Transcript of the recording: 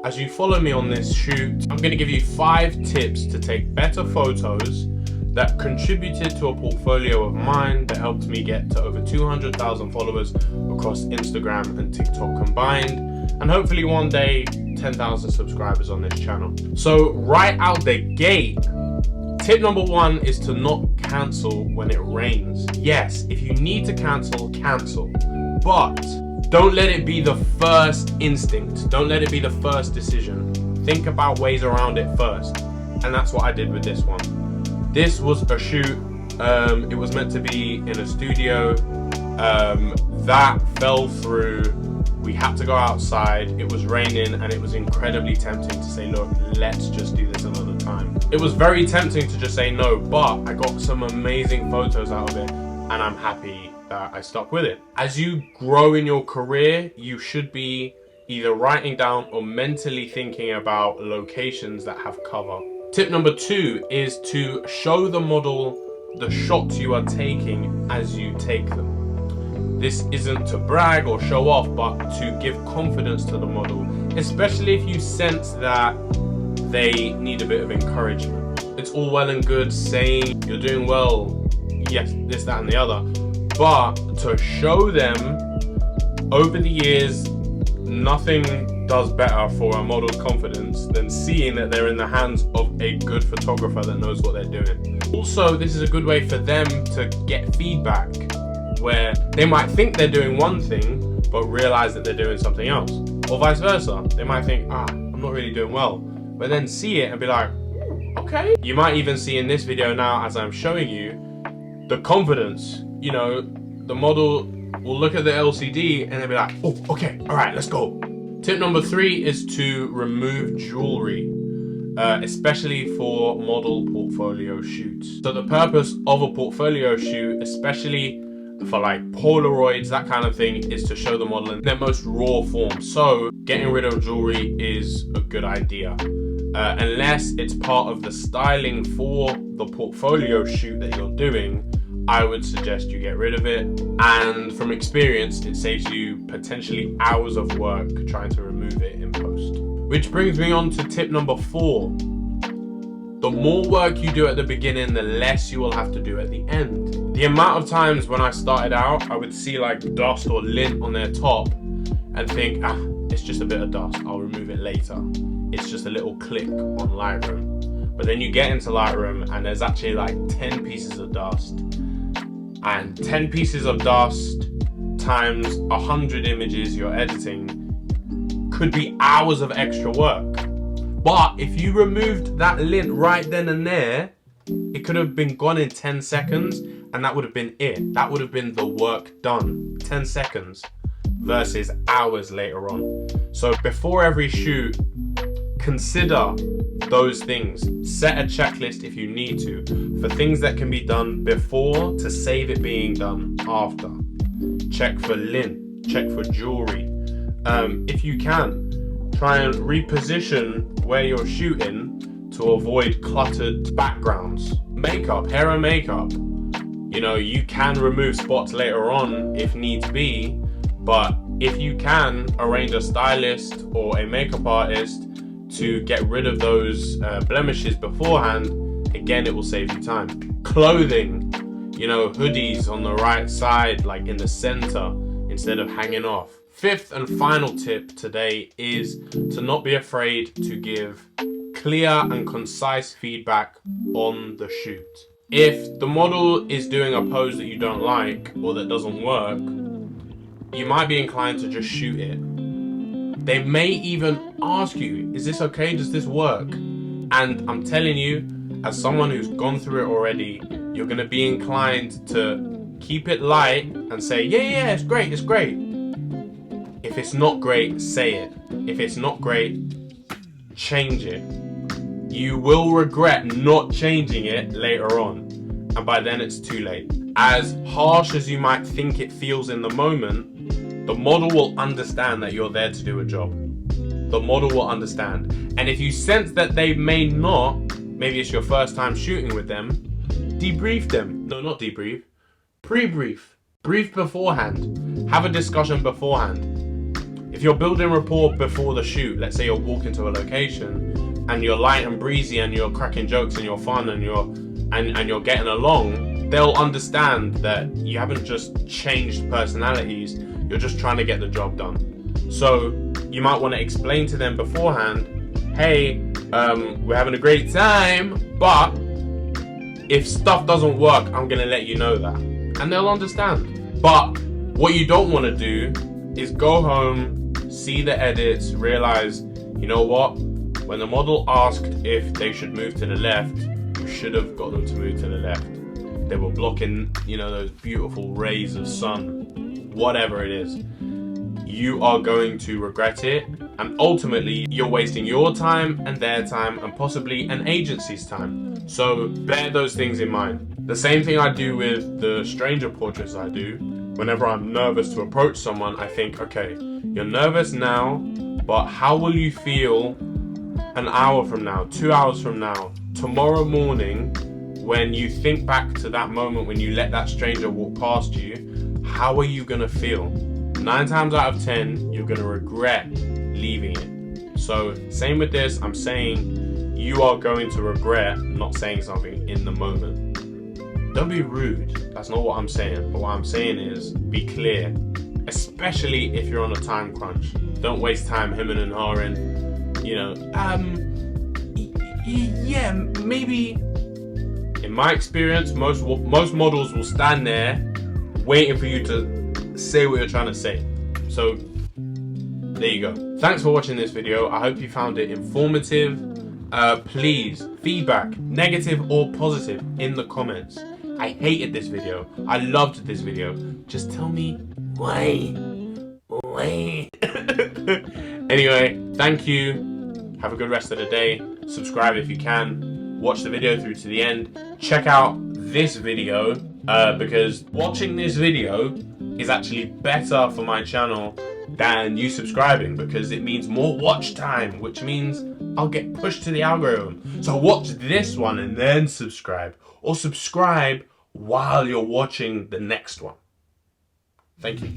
as you follow me on this shoot, I'm going to give you 5 tips to take better photos that contributed to a portfolio of mine that helped me get to over 200,000 followers across Instagram and TikTok combined, and hopefully one day 10,000 subscribers on this channel. So right out the gate, tip number 1 is to not cancel when it rains. Yes, if you need to cancel, cancel, but don't let it be the first instinct. Don't let it be the first decision. Think about ways around it first, and that's what I did with this one. This was a shoot, it was meant to be in a studio, that fell through. We had to go outside, it was raining, and it was incredibly tempting to say, look, let's just do this another time. It was very tempting to just say no, but I got some amazing photos out of it, and I'm happy that I stuck with it. As you grow in your career, you should be either writing down or mentally thinking about locations that have cover. Tip number 2 is to show the model the shots you are taking as you take them. This isn't to brag or show off, but to give confidence to the model, especially if you sense that they need a bit of encouragement. It's all well and good saying you're doing well, yes, this, that, and the other, but to show them over the years, nothing does better for a model's confidence than seeing that they're in the hands of a good photographer that knows what they're doing. Also, this is a good way for them to get feedback, where they might think they're doing one thing but realize that they're doing something else, or vice versa. They might think, I'm not really doing well, but then see it and be like, okay. You might even see in this video now, as I'm showing you, the confidence. You know, the model will look at the LCD and they'll be like, oh, okay, all right, let's go. Tip number 3 is to remove jewelry, especially for model portfolio shoots. So the purpose of a portfolio shoot, especially for like Polaroids, that kind of thing, is to show the model in their most raw form. So getting rid of jewelry is a good idea, unless it's part of the styling for the portfolio shoot that you're doing. I would suggest you get rid of it, and from experience it saves you potentially hours of work trying to remove it in post. Which brings me on to tip number 4. The more work you do at the beginning, the less you will have to do at the end. The amount of times when I started out, I would see like dust or lint on their top and think, it's just a bit of dust, I'll remove it later. It's just a little click on Lightroom. But then you get into Lightroom and there's actually like 10 pieces of dust. And 10 pieces of dust times 100 images you're editing could be hours of extra work. But if you removed that lint right then and there, it could have been gone in 10 seconds and that would have been it. That would have been the work done. 10 seconds versus hours later on. So before every shoot, consider those things. Set a checklist if you need to for things that can be done before to save it being done after. Check for lint, check for jewelry. If you can, try and reposition where you're shooting to avoid cluttered backgrounds. Makeup, hair and makeup. You know, you can remove spots later on if needs be, but if you can arrange a stylist or a makeup artist to get rid of those blemishes beforehand, again, it will save you time. Clothing, you know, hoodies on the right side, like in the center, instead of hanging off. 5th and final tip today is to not be afraid to give clear and concise feedback on the shoot. If the model is doing a pose that you don't like or that doesn't work, you might be inclined to just shoot it. They may even ask you, is this okay? Does this work? And I'm telling you, as someone who's gone through it already, you're gonna be inclined to keep it light and say, yeah, it's great, it's great. If it's not great, say it. If it's not great, change it. You will regret not changing it later on, and by then it's too late. As harsh as you might think it feels in the moment, the model will understand that you're there to do a job. The model will understand. And if you sense that they may not, maybe it's your first time shooting with them, debrief them. No, not debrief. Pre-brief. Brief beforehand. Have a discussion beforehand. If if you're building rapport before the shoot, let's say you're walking to a location and you're light and breezy and you're cracking jokes and you're fun and you're getting along, they'll understand that you haven't just changed personalities, you're just trying to get the job done. So you might want to explain to them beforehand, hey, we're having a great time, but if stuff doesn't work, I'm gonna let you know that, and they'll understand. But what you don't want to do is go home, see the edits, realize, you know what, when the model asked if they should move to the left, you should have got them to move to the left. They were blocking, you know, those beautiful rays of sun, whatever it is. You are going to regret it, and ultimately you're wasting your time and their time and possibly an agency's time. So bear those things in mind. The same thing I do with the stranger portraits I do. Whenever I'm nervous to approach someone, I think, okay, you're nervous now, but how will you feel an hour from now, 2 hours from now, tomorrow morning, when you think back to that moment when you let that stranger walk past you? How are you gonna feel? 9 times out of 10, you're gonna regret leaving it. So same with this, I'm saying you are going to regret not saying something in the moment. Don't be rude, that's not what I'm saying, but what I'm saying is be clear, especially if you're on a time crunch. Don't waste time hemming and hawing, you know, yeah, maybe. In my experience, most models will stand there waiting for you to say what you're trying to say. So there you go. Thanks for watching this video. I hope you found it informative. Please, feedback, negative or positive, in the comments. I hated this video. I loved this video. Just tell me why. Anyway, thank you. Have a good rest of the day. Subscribe if you can. Watch the video through to the end. Check out this video because watching this video is actually better for my channel than you subscribing, because it means more watch time, which means I'll get pushed to the algorithm. So watch this one and then subscribe, or subscribe while you're watching the next one. Thank you.